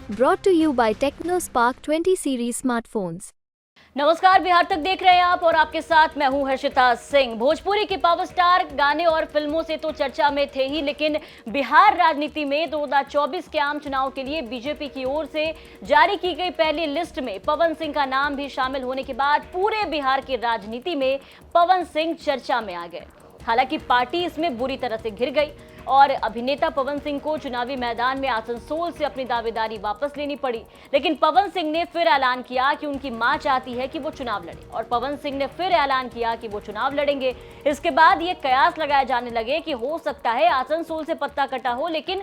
Brought to you by TechnoSpark 20 series smartphones. नमस्कार, बिहार तक देख रहे हैं आप और आपके साथ मैं हूं हर्षिता सिंह। भोजपुरी के पावर स्टार गाने और फिल्मों से तो चर्चा में थे ही, लेकिन बिहार राजनीति में 2024 के आम चुनाव के लिए बीजेपी की ओर से जारी की गई पहली लिस्ट में पवन सिंह का नाम भी शामिल होने के बाद पूरे बिहार की राजनीति में पवन सिंह चर्चा में आ गए। हालांकि पार्टी इसमें बुरी तरह से घिर गई और अभिनेता पवन सिंह को चुनावी मैदान में आसनसोल से अपनी दावेदारी वापस लेनी पड़ी। लेकिन पवन सिंह ने फिर ऐलान किया कि उनकी मां चाहती है कि वो चुनाव लड़े और पवन सिंह ने फिर ऐलान किया कि वो चुनाव लड़ेंगे। इसके बाद ये कयास लगाए जाने लगे कि हो सकता है आसनसोल से पत्ता कटा हो, लेकिन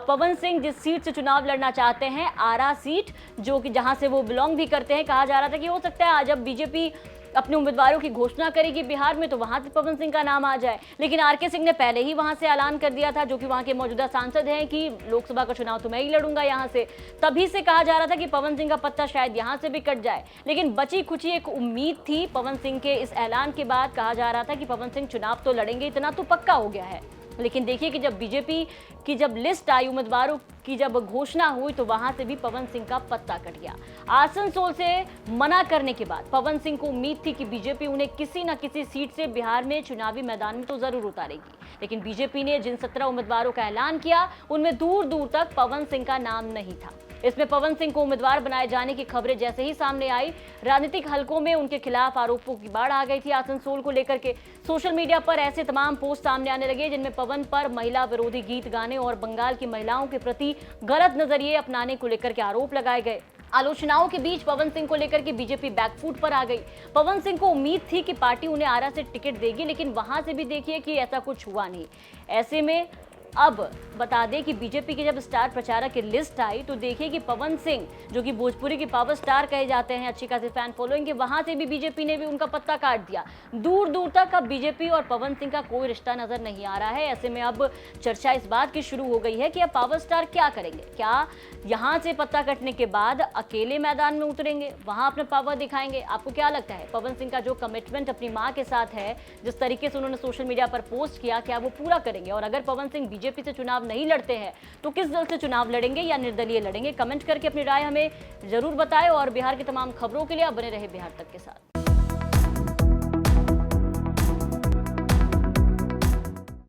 पवन सिंह जिस सीट से चुनाव लड़ना चाहते हैं, आरा सीट, जो कि जहां से वो बिलोंग भी करते हैं, कहा जा रहा था कि हो सकता है आज जब बीजेपी अपने उम्मीदवारों की घोषणा करेगी बिहार में तो वहां से पवन सिंह का नाम आ जाए। लेकिन आरके सिंह ने पहले ही वहां से ऐलान कर दिया था, जो कि वहां के मौजूदा सांसद हैं, कि लोकसभा का चुनाव तो मैं ही लड़ूंगा यहां से। तभी से कहा जा रहा था कि पवन सिंह का पत्ता शायद यहां से भी कट जाए, लेकिन बची खुची एक उम्मीद थी। पवन सिंह के इस ऐलान के बाद कहा जा रहा था कि पवन सिंह चुनाव तो लड़ेंगे, इतना तो पक्का हो गया है। लेकिन देखिए कि जब बीजेपी की जब लिस्ट आई, उम्मीदवारों की जब घोषणा हुई, तो वहां से भी पवन सिंह का पत्ता कट गया। आसनसोल से मना करने के बाद पवन सिंह को उम्मीद थी कि बीजेपी उन्हें किसी न किसी सीट से बिहार में चुनावी मैदान में तो जरूर उतारेगी। लेकिन बीजेपी ने जिन 17 उम्मीदवारों का ऐलान किया, उनमें दूर दूर तक पवन सिंह का नाम नहीं था। इसमें पवन सिंह को उम्मीदवार बनाए जाने की खबरें जैसे ही सामने आई, राजनीतिक हलकों में उनके खिलाफ आरोपों की बाढ़ आ गई थी। आसनसोल को लेकर के सोशल मीडिया पर ऐसे तमाम पोस्ट सामने आने लगे जिनमें पवन पर महिला विरोधी गीत गाने और बंगाल की महिलाओं के प्रति गलत नजरिए अपनाने को लेकर के आरोप लगाए गए। आलोचनाओं के बीच पवन सिंह को लेकर के बीजेपी बैकफुट पर आ गई। पवन सिंह को उम्मीद थी कि पार्टी उन्हें आरा से टिकट देगी, लेकिन वहां से भी देखिए कि ऐसा कुछ हुआ नहीं। ऐसे में अब बता दें कि बीजेपी की जब स्टार प्रचारक की लिस्ट आई, तो देखिए कि पवन सिंह, जो कि भोजपुरी के पावर स्टार कहे जाते हैं, अच्छी खासी फैन फॉलोइंग के, वहां से भी बीजेपी ने भी उनका पत्ता काट दिया। दूर दूर तक अब बीजेपी और पवन सिंह का कोई रिश्ता नजर नहीं आ रहा है। ऐसे में अब चर्चा इस बात की शुरू हो गई है कि अब पावर स्टार क्या करेंगे। क्या यहां से पत्ता कटने के बाद अकेले मैदान में उतरेंगे, वहां अपने पावर दिखाएंगे? आपको क्या लगता है, पवन सिंह का जो कमिटमेंट अपनी मां के साथ है, जिस तरीके से उन्होंने सोशल मीडिया पर पोस्ट किया, क्या वो पूरा करेंगे? और अगर पवन सिंह बीजेपी से चुनाव नहीं लड़ते हैं तो किस दल से चुनाव लड़ेंगे या निर्दलीय लड़ेंगे? कमेंट करके अपनी राय हमें जरूर बताएं और बिहार की तमाम खबरों के लिए आप बने रहे बिहार तक के साथ।